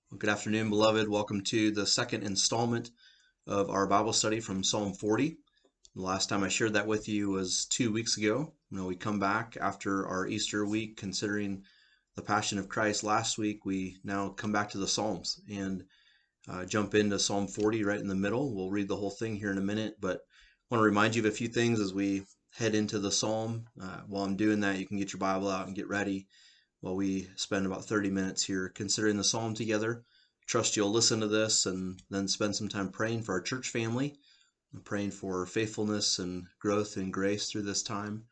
Well, good afternoon, beloved. Welcome to the second installment of our Bible study from Psalm 40. The last time I shared that with you was 2 weeks ago. We come back after our Easter week, considering the Passion of Christ last week. We now come back to the Psalms and jump into Psalm 40 right in the middle. We'll read the whole thing here in a minute, but I want to remind you of a few things as we head into the Psalm. While I'm doing that, you can get your Bible out and get ready while we spend about 30 minutes here considering the Psalm together. Trust you'll listen to this and then spend some time praying for our church family, and praying for faithfulness and growth and grace through this time.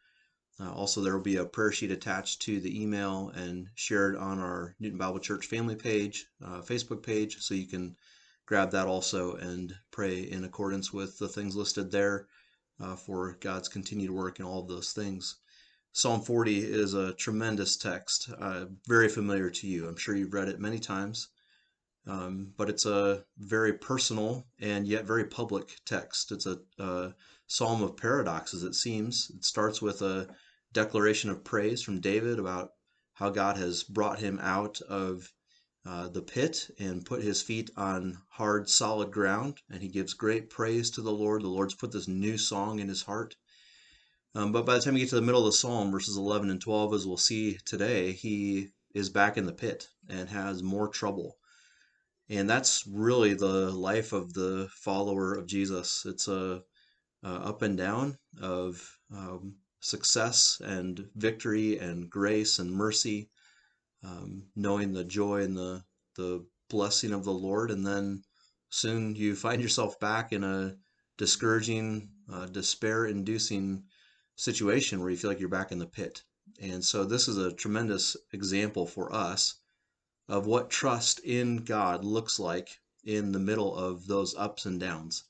Also, there will be a prayer sheet attached to the email and shared on our Newton Bible Church family page, Facebook page, so you can grab that also and pray in accordance with the things listed there for God's continued work in all of those things. Psalm 40 is a tremendous text, very familiar to you. I'm sure you've read it many times, but it's a very personal and yet very public text. It's a psalm of paradoxes, it seems. It starts with a declaration of praise from David about how God has brought him out of the pit and put his feet on hard, solid ground, and he gives great praise to the Lord. The Lord's put this new song in his heart. But by the time you get to the middle of the psalm, verses 11 and 12, as we'll see today, he is back in the pit and has more trouble. And that's really the life of the follower of Jesus. It's a up and down of success and victory and grace and mercy, knowing the joy and the blessing of the Lord. And then soon you find yourself back in a discouraging, despair-inducing situation where you feel like you're back in the pit. And so this is a tremendous example for us of what trust in God looks like in the middle of those ups and downs.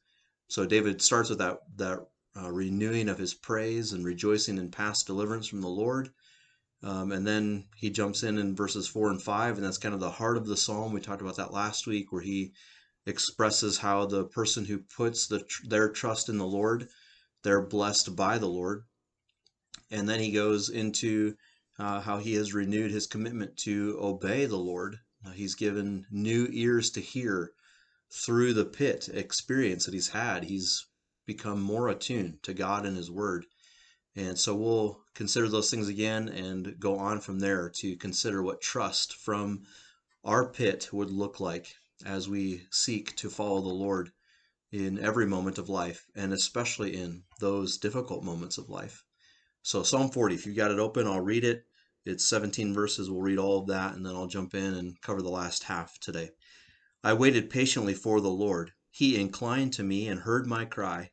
So David starts with that renewing of his praise and rejoicing in past deliverance from the Lord. And then he jumps in verses 4 and 5, and that's kind of the heart of the psalm. We talked about that last week, where he expresses how the person who puts their trust in the Lord, they're blessed by the Lord. And then he goes into how he has renewed his commitment to obey the Lord. He's given new ears to hear through the pit experience that he's had. He's become more attuned to God and his word. And so we'll consider those things again and go on from there to consider what trust from our pit would look like as we seek to follow the Lord in every moment of life, and especially in those difficult moments of life. So Psalm 40, if you've got it open, I'll read it. It's 17 verses. We'll read all of that, and then I'll jump in and cover the last half today. I waited patiently for the Lord. He inclined to me and heard my cry.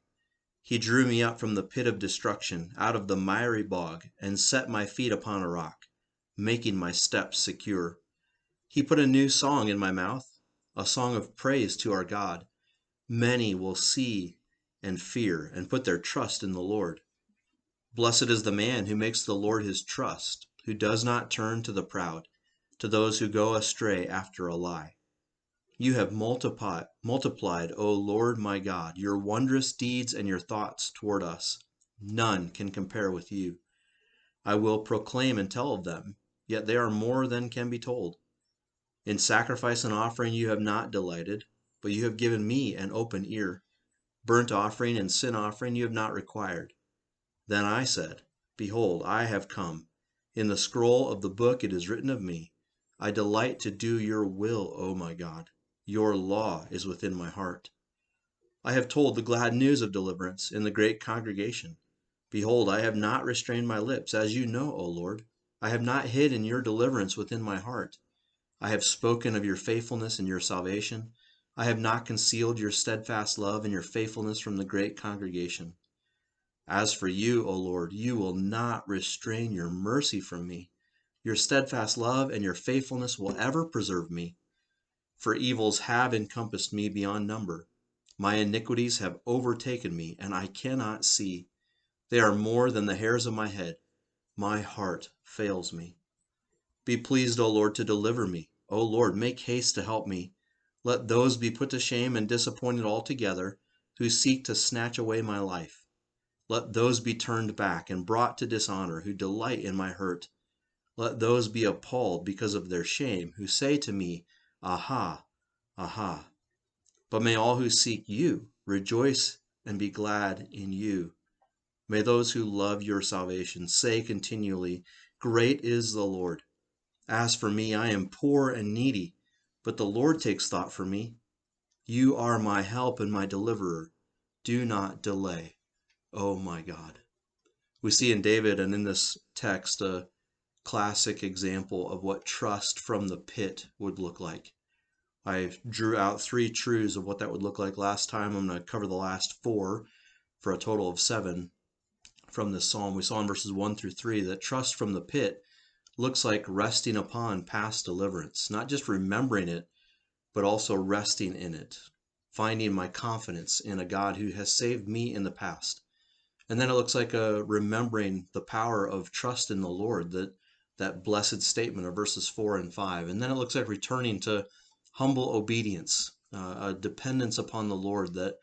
He drew me up from the pit of destruction, out of the miry bog, and set my feet upon a rock, making my steps secure. He put a new song in my mouth, a song of praise to our God. Many will see and fear and put their trust in the Lord. Blessed is the man who makes the Lord his trust, who does not turn to the proud, to those who go astray after a lie. You have multiplied, O Lord my God, your wondrous deeds and your thoughts toward us. None can compare with you. I will proclaim and tell of them, yet they are more than can be told. In sacrifice and offering you have not delighted, but you have given me an open ear. Burnt offering and sin offering you have not required. Then I said, Behold, I have come. In the scroll of the book it is written of me, I delight to do your will, O my God. Your law is within my heart. I have told the glad news of deliverance in the great congregation. Behold, I have not restrained my lips, as you know, O Lord. I have not hidden your deliverance within my heart. I have spoken of your faithfulness and your salvation. I have not concealed your steadfast love and your faithfulness from the great congregation. As for you, O Lord, you will not restrain your mercy from me. Your steadfast love and your faithfulness will ever preserve me. For evils have encompassed me beyond number. My iniquities have overtaken me, and I cannot see. They are more than the hairs of my head. My heart fails me. Be pleased, O Lord, to deliver me. O Lord, make haste to help me. Let those be put to shame and disappointed altogether who seek to snatch away my life. Let those be turned back and brought to dishonor who delight in my hurt. Let those be appalled because of their shame who say to me, Aha, aha. But may all who seek you rejoice and be glad in you. May those who love your salvation say continually, Great is the Lord. As for me, I am poor and needy, but the Lord takes thought for me. You are my help and my deliverer. Do not delay, oh my God. We see in David and in this text a classic example of what trust from the pit would look like. I drew out 3 truths of what that would look like last time. I'm going to cover the last 4 for a total of 7 from this psalm. We saw in verses 1 through 3 that trust from the pit looks like resting upon past deliverance, not just remembering it, but also resting in it, finding my confidence in a God who has saved me in the past. And then it looks like remembering the power of trust in the Lord, that blessed statement of verses 4 and 5. And then it looks like returning to humble obedience, a dependence upon the Lord that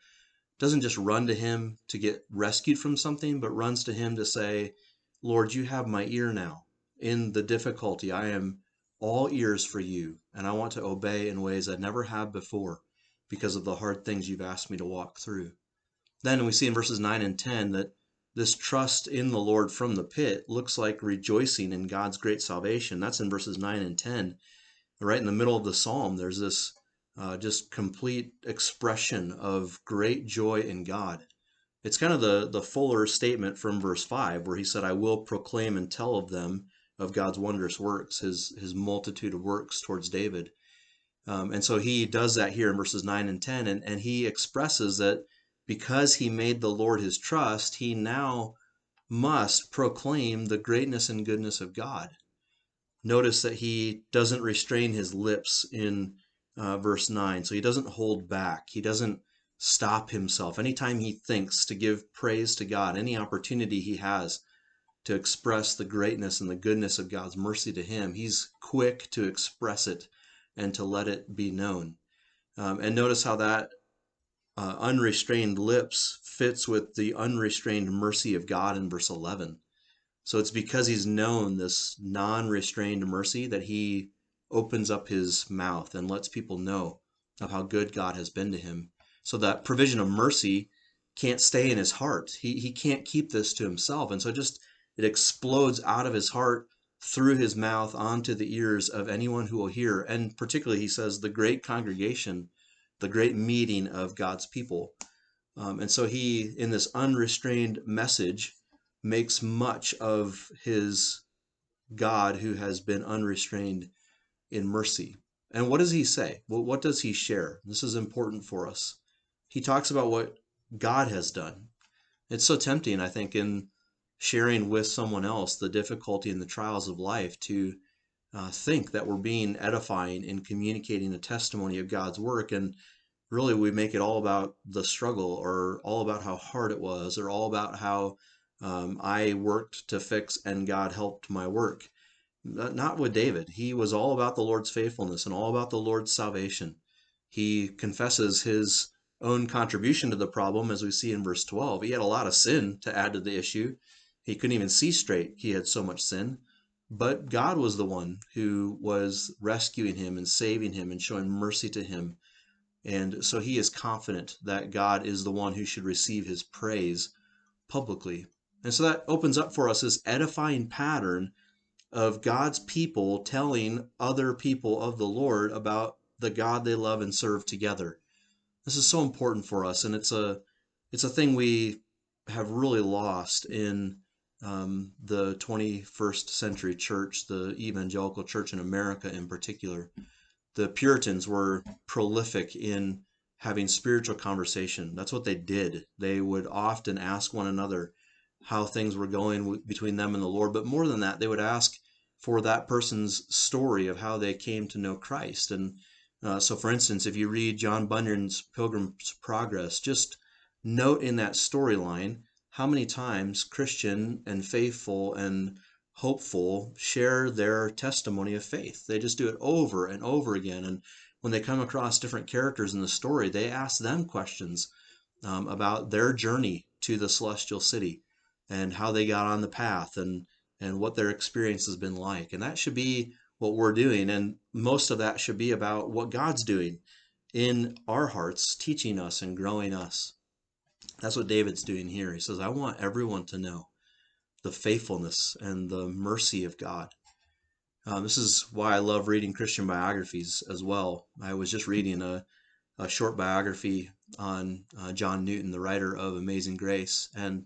doesn't just run to him to get rescued from something, but runs to him to say, Lord, you have my ear now. In the difficulty, I am all ears for you, and I want to obey in ways I never have before because of the hard things you've asked me to walk through. Then we see in verses 9 and 10 that this trust in the Lord from the pit looks like rejoicing in God's great salvation. That's in verses 9 and 10. Right in the middle of the psalm, there's this just complete expression of great joy in God. It's kind of the fuller statement from verse 5, where he said, I will proclaim and tell of them, of God's wondrous works, his multitude of works towards David. And so he does that here in verses 9 and 10, and he expresses that because he made the Lord his trust, he now must proclaim the greatness and goodness of God. Notice that he doesn't restrain his lips in verse 9. So he doesn't hold back. He doesn't stop himself. Anytime he thinks to give praise to God, any opportunity he has to express the greatness and the goodness of God's mercy to him, he's quick to express it and to let it be known. And notice how that unrestrained lips fits with the unrestrained mercy of God in verse 11. So it's because he's known this non-restrained mercy that he opens up his mouth and lets people know of how good God has been to him. So that provision of mercy can't stay in his heart. He can't keep this to himself. And so it explodes out of his heart through his mouth onto the ears of anyone who will hear. And particularly, he says, the great congregation, the great meeting of God's people. And so he, in this unrestrained message, makes much of his God who has been unrestrained in mercy. And what does he say? Well, what does he share? This is important for us. He talks about what God has done. It's so tempting, I think, in sharing with someone else the difficulty and the trials of life to think that we're being edifying in communicating the testimony of God's work. And really, we make it all about the struggle, or all about how hard it was, or all about how I worked to fix and God helped my work. Not with David. He was all about the Lord's faithfulness and all about the Lord's salvation. He confesses his own contribution to the problem, as we see in verse 12. He had a lot of sin to add to the issue. He couldn't even see straight. He had so much sin. But God was the one who was rescuing him and saving him and showing mercy to him. And so he is confident that God is the one who should receive his praise publicly. And so that opens up for us this edifying pattern of God's people telling other people of the Lord about the God they love and serve together. This is so important for us, and it's a thing we have really lost in the 21st century church, the evangelical church in America in particular. The Puritans were prolific in having spiritual conversation. That's what they did. They would often ask one another how things were going between them and the Lord. But more than that, they would ask for that person's story of how they came to know Christ. And so, for instance, if you read John Bunyan's Pilgrim's Progress, just note in that storyline how many times Christian and faithful and hopeful share their testimony of faith. They just do it over and over again. And when they come across different characters in the story, they ask them questions about their journey to the celestial city and how they got on the path and what their experience has been like. And that should be what we're doing. And most of that should be about what God's doing in our hearts, teaching us and growing us. That's what David's doing here. He says, I want everyone to know the faithfulness and the mercy of God. This is why I love reading Christian biographies as well. I was just reading a short biography on John Newton, the writer of Amazing Grace, and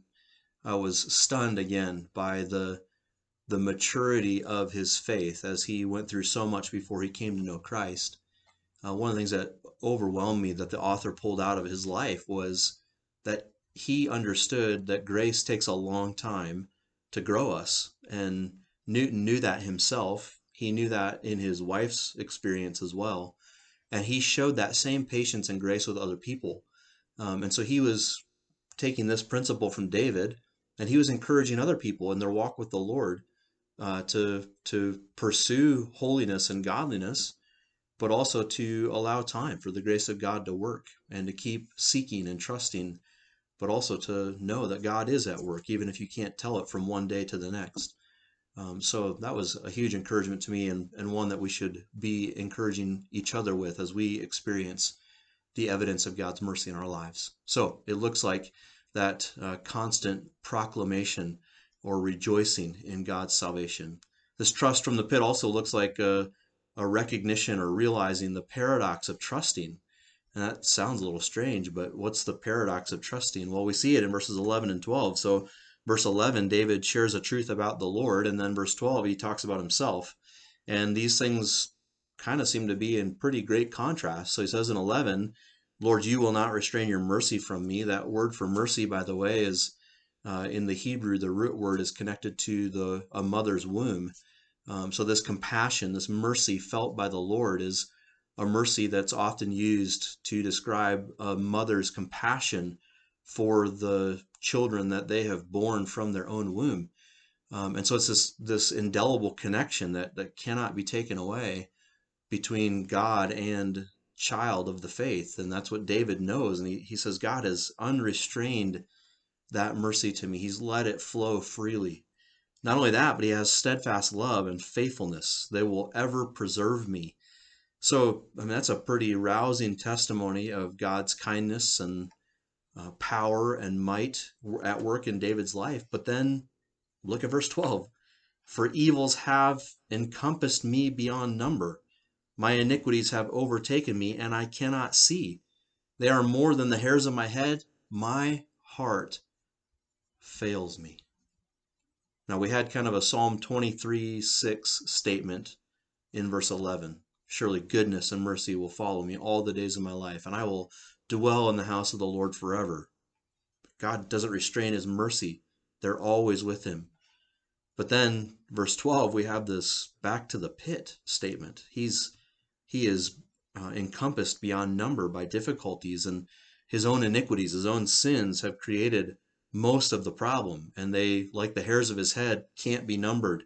I was stunned again by the maturity of his faith as he went through so much before he came to know Christ. One of the things that overwhelmed me that the author pulled out of his life was that he understood that grace takes a long time to grow us. And Newton knew that himself. He knew that in his wife's experience as well. And he showed that same patience and grace with other people. And so he was taking this principle from David, and he was encouraging other people in their walk with the Lord to pursue holiness and godliness, but also to allow time for the grace of God to work and to keep seeking and trusting, but also to know that God is at work, even if you can't tell it from one day to the next. So that was a huge encouragement to me, and one that we should be encouraging each other with as we experience the evidence of God's mercy in our lives. So it looks like that constant proclamation or rejoicing in God's salvation. This trust from the pit also looks like a recognition or realizing the paradox of trusting. And that sounds a little strange, but what's the paradox of trusting? Well, we see it in verses 11 and 12. So verse 11, David shares a truth about the Lord, and then verse 12, he talks about himself. And these things kind of seem to be in pretty great contrast. So he says in 11, Lord, you will not restrain your mercy from me. That word for mercy, by the way, is in the Hebrew, the root word is connected to a mother's womb. So this compassion, this mercy felt by the Lord is a mercy that's often used to describe a mother's compassion for the children that they have borne from their own womb. And so it's this indelible connection that cannot be taken away between God and child of the faith. And that's what David knows. And he says, God has unrestrained that mercy to me. He's let it flow freely. Not only that, but he has steadfast love and faithfulness. They will ever preserve me. So, I mean, that's a pretty rousing testimony of God's kindness and power and might at work in David's life. But then look at verse 12. For evils have encompassed me beyond number. My iniquities have overtaken me, and I cannot see. They are more than the hairs of my head. My heart fails me. Now, we had kind of a Psalm 23:6 statement in verse 11. Surely goodness and mercy will follow me all the days of my life, and I will dwell in the house of the Lord forever. God doesn't restrain his mercy. They're always with him. But then, verse 12, we have this back to the pit statement. He is encompassed beyond number by difficulties, and his own iniquities, his own sins have created most of the problem, and they, like the hairs of his head, can't be numbered.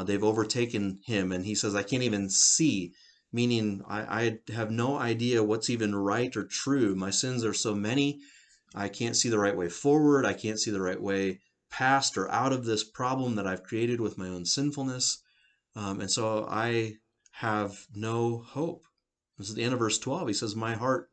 They've overtaken him, and he says, I can't even see, meaning I have no idea what's even right or true. My sins are so many, I can't see the right way forward. I can't see the right way past or out of this problem that I've created with my own sinfulness. And so I have no hope. This is the end of verse 12. He says, my heart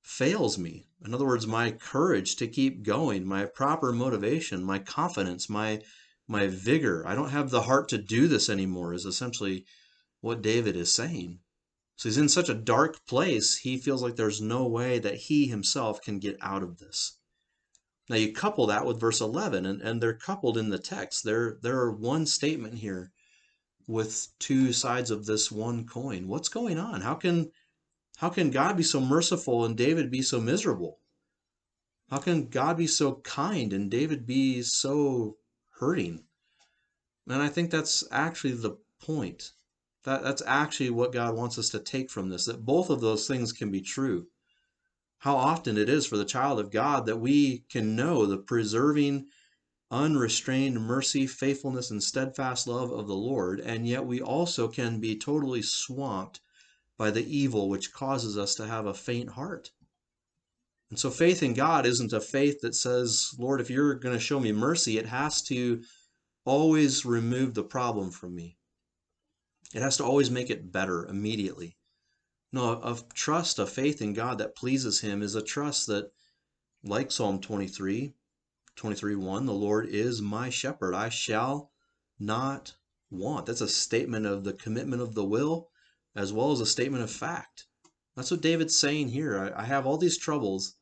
fails me. In other words, my courage to keep going, my proper motivation, my confidence, my vigor. I don't have the heart to do this anymore, is essentially what David is saying. So he's in such a dark place, he feels like there's no way that he himself can get out of this. Now you couple that with verse 11, and they're coupled in the text. There are one statement here with two sides of this one coin. What's going on? How can God be so merciful and David be so miserable? How can God be so kind and David be so hurting? And I think that's actually the point. That's actually what God wants us to take from this, that both of those things can be true. How often it is for the child of God that we can know the preserving, unrestrained mercy, faithfulness, and steadfast love of the Lord, and yet we also can be totally swamped by the evil which causes us to have a faint heart. And so faith in God isn't a faith that says, Lord, if you're going to show me mercy, it has to always remove the problem from me. It has to always make it better immediately. No, a trust, a faith in God that pleases him is a trust that, like Psalm 23:1, the Lord is my shepherd. I shall not want. That's a statement of the commitment of the will as well as a statement of fact. That's what David's saying here. I have all these troubles,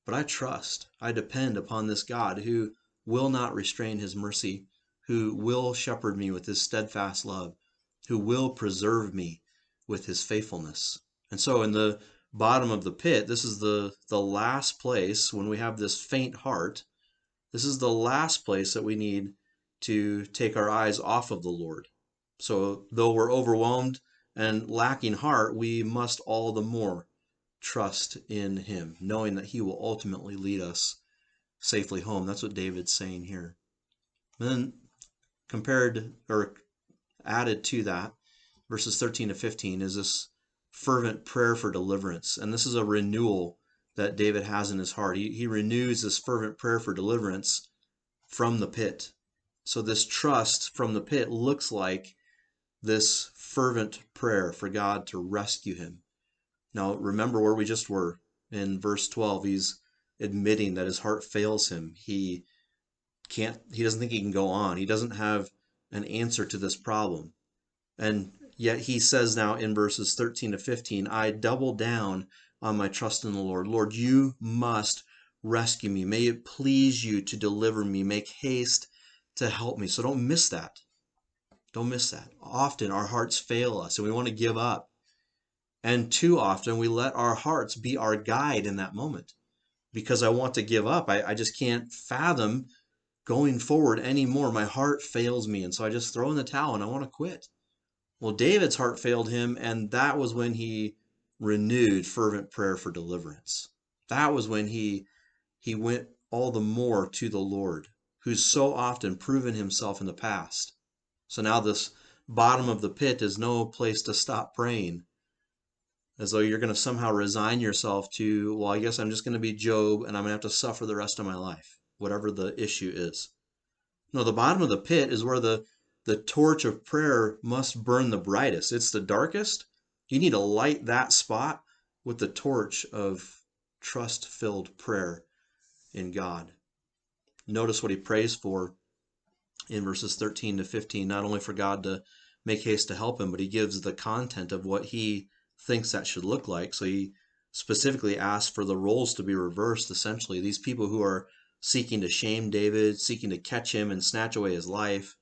but I trust, I depend upon this God who will not restrain his mercy, who will shepherd me with his steadfast love, who will preserve me with his faithfulness. And so in the bottom of the pit, this is the last place when we have this faint heart. This is the last place that we need to take our eyes off of the Lord. So though we're overwhelmed and lacking heart, we must all the more trust in him, knowing that he will ultimately lead us safely home. That's what David's saying here. And then compared or added to that, verses 13 to 15 is this fervent prayer for deliverance. And this is a renewal that David has in his heart. He renews this fervent prayer for deliverance from the pit. So this trust from the pit looks like this fervent prayer for God to rescue him. Now, remember where we just were in verse 12. He's admitting that his heart fails him. He doesn't think he can go on. He doesn't have an answer to this problem. And yet he says now in verses 13 to 15, I double down on my trust in the Lord. Lord, you must rescue me. May it please you to deliver me. Make haste to help me. So don't miss that. Don't miss that. Often our hearts fail us and we want to give up. And too often we let our hearts be our guide in that moment because I want to give up. I just can't fathom going forward anymore. My heart fails me. And so I just throw in the towel and I want to quit. Well, David's heart failed him, and that was when he renewed fervent prayer for deliverance. That was when he went all the more to the Lord, who's so often proven himself in the past. So now this bottom of the pit is no place to stop praying, as though you're going to somehow resign yourself to, well, I guess I'm just going to be Job, and I'm going to have to suffer the rest of my life, whatever the issue is. No, the bottom of the pit is where the torch of prayer must burn the brightest. It's the darkest. You need to light that spot with the torch of trust-filled prayer in God. Notice what he prays for in verses 13 to 15, not only for God to make haste to help him, but he gives the content of what he thinks that should look like. So he specifically asks for the roles to be reversed, essentially. These people who are seeking to shame David, seeking to catch him and snatch away his life,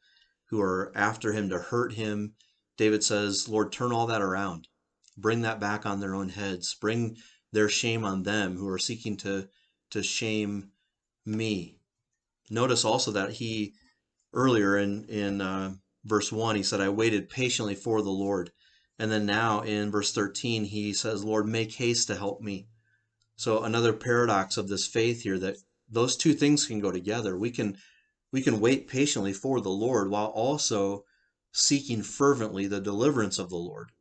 who are after him to hurt him. David says, Lord, turn all that around. Bring that back on their own heads. Bring their shame on them who are seeking to shame me. Notice also that he, earlier in verse 1, he said, I waited patiently for the Lord. And then now in verse 13, he says, Lord, make haste to help me. So another paradox of this faith here, that those two things can go together. We can wait patiently for the Lord while also seeking fervently the deliverance of the Lord.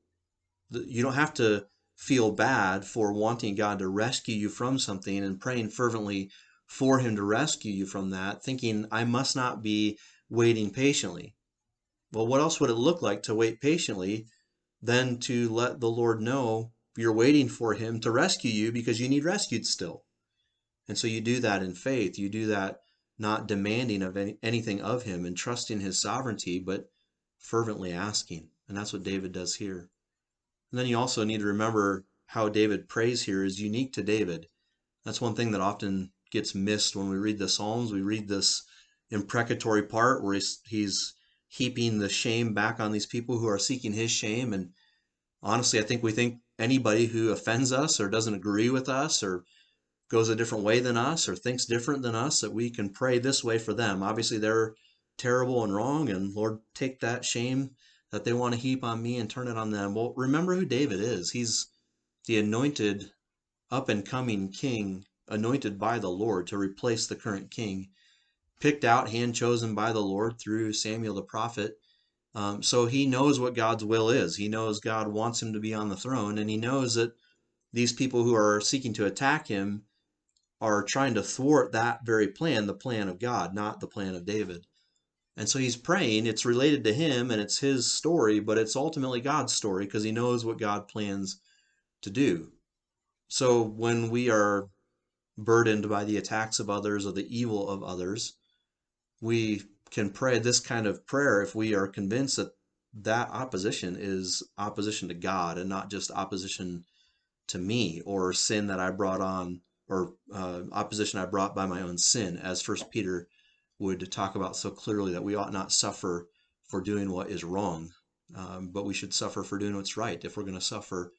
You don't have to feel bad for wanting God to rescue you from something and praying fervently for him to rescue you from that, thinking I must not be waiting patiently. Well, what else would it look like to wait patiently than to let the Lord know you're waiting for him to rescue you because you need rescued still? And so you do that in faith. You do that not demanding of anything of him and trusting his sovereignty, but fervently asking. And that's what David does here. And then you also need to remember how David prays here is unique to David. That's one thing that often gets missed when we read the Psalms. We read this imprecatory part where he's heaping the shame back on these people who are seeking his shame. And honestly, I think we think anybody who offends us or doesn't agree with us or goes a different way than us or thinks different than us, that we can pray this way for them. Obviously, they're terrible and wrong, and Lord, take that shame that they want to heap on me and turn it on them. Well, remember who David is. He's the anointed, up-and-coming king, anointed by the Lord to replace the current king, picked out, hand-chosen by the Lord through Samuel the prophet. So he knows what God's will is. He knows God wants him to be on the throne, and he knows that these people who are seeking to attack him are trying to thwart that very plan, the plan of God, not the plan of David. And so he's praying. It's related to him and it's his story, but it's ultimately God's story because he knows what God plans to do. So when we are burdened by the attacks of others or the evil of others, we can pray this kind of prayer if we are convinced that that opposition is opposition to God and not just opposition to me or sin that I brought on, or opposition I brought by my own sin, as First Peter would talk about so clearly, that we ought not suffer for doing what is wrong, but we should suffer for doing what's right if we're going to suffer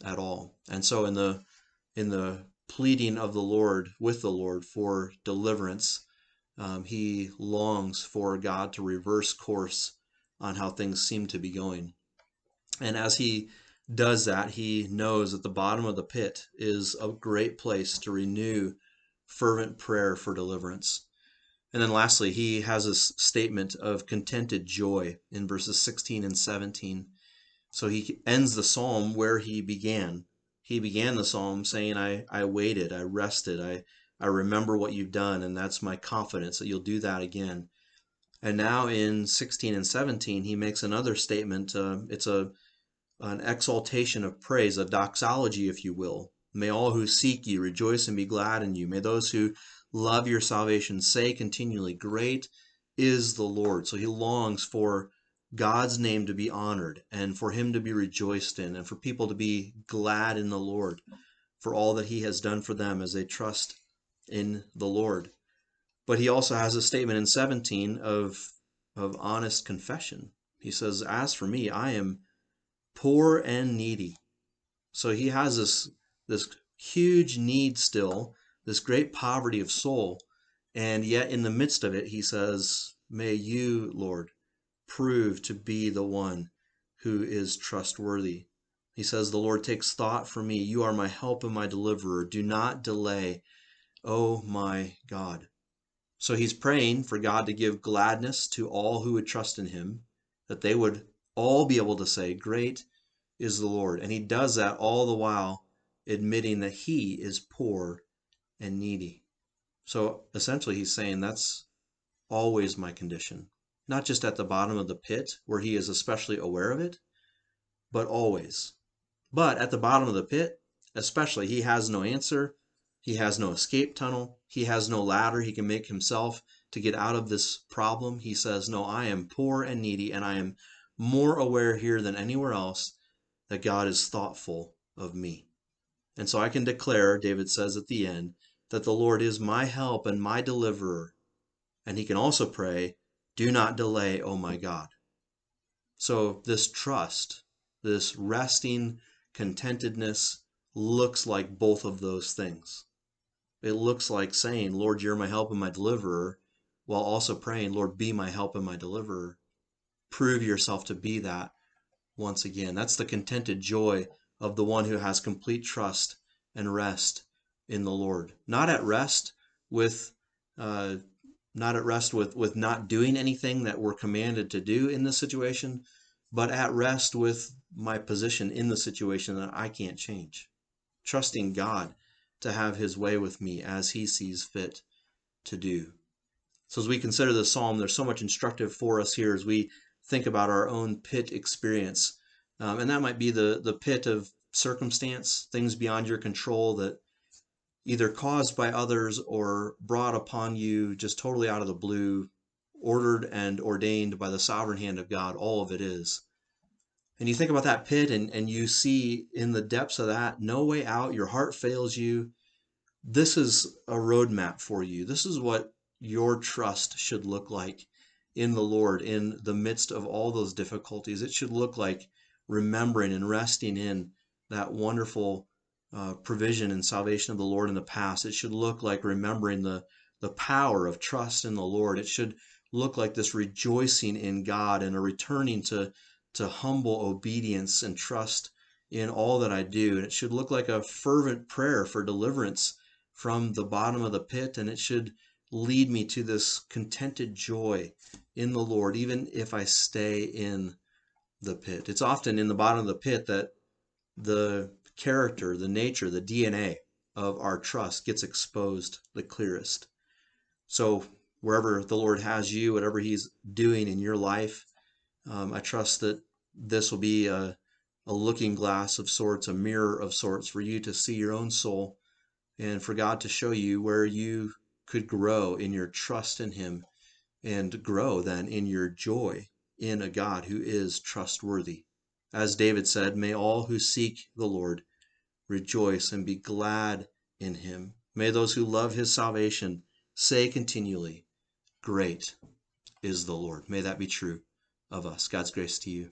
at all. And so in the pleading of the Lord with the Lord for deliverance, he longs for God to reverse course on how things seem to be going. And as he does that, he knows that the bottom of the pit is a great place to renew fervent prayer for deliverance. And then lastly, he has this statement of contented joy in verses 16 and 17. So he ends the psalm where he began. He began the psalm saying, I waited, I rested, I remember what you've done, and that's my confidence that you'll do that again. And now in 16 and 17, he makes another statement. It's an exaltation of praise, a doxology, if you will. May all who seek you rejoice and be glad in you. May those who love your salvation say continually, great is the Lord. So he longs for God's name to be honored and for him to be rejoiced in and for people to be glad in the Lord for all that he has done for them as they trust in the Lord. But he also has a statement in 17 of honest confession. He says, as for me, I am poor and needy. So he has this huge need still, this great poverty of soul, and yet in the midst of it, he says, may you, Lord, prove to be the one who is trustworthy. He says, the Lord takes thought for me. You are my help and my deliverer. Do not delay, oh my God. So he's praying for God to give gladness to all who would trust in him, that they would all be able to say, great is the Lord. And he does that all the while admitting that he is poor and needy. So essentially he's saying that's always my condition, not just at the bottom of the pit where he is especially aware of it, but always. But at the bottom of the pit, especially, he has no answer. He has no escape tunnel. He has no ladder he can make himself to get out of this problem. He says, no, I am poor and needy, and I am more aware here than anywhere else that God is thoughtful of me. And so I can declare, David says at the end, that the Lord is my help and my deliverer. And he can also pray, do not delay, oh my God. So this trust, this resting contentedness looks like both of those things. It looks like saying, Lord, you're my help and my deliverer, while also praying, Lord, be my help and my deliverer. Prove yourself to be that once again. That's the contented joy of the one who has complete trust and rest in the Lord. Not at rest with not doing anything that we're commanded to do in this situation, but at rest with my position in the situation that I can't change. Trusting God to have his way with me as he sees fit to do. So as we consider this psalm, there's so much instructive for us here as we think about our own pit experience. And that might be the pit of circumstance, things beyond your control that either caused by others or brought upon you just totally out of the blue, ordered and ordained by the sovereign hand of God. All of it is. And you think about that pit and you see in the depths of that, no way out, your heart fails you. This is a roadmap for you. This is what your trust should look like in the Lord in the midst of all those difficulties. It should look like remembering and resting in that wonderful provision and salvation of the Lord in the past. It should look like remembering the power of trust in the Lord. It should look like this rejoicing in God and a returning to humble obedience and trust in all that I do. And it should look like a fervent prayer for deliverance from the bottom of the pit, and it should lead me to this contented joy in the Lord, even if I stay in the pit. It's often in the bottom of the pit that the character, the nature, the DNA of our trust gets exposed the clearest. So wherever the Lord has you, whatever He's doing in your life. I trust that this will be a looking glass of sorts, a mirror of sorts for you to see your own soul and for God to show you where you could grow in your trust in Him and grow then in your joy in a God who is trustworthy. As David said, may all who seek the Lord rejoice and be glad in Him. May those who love His salvation say continually, great is the Lord. May that be true of us. God's grace to you.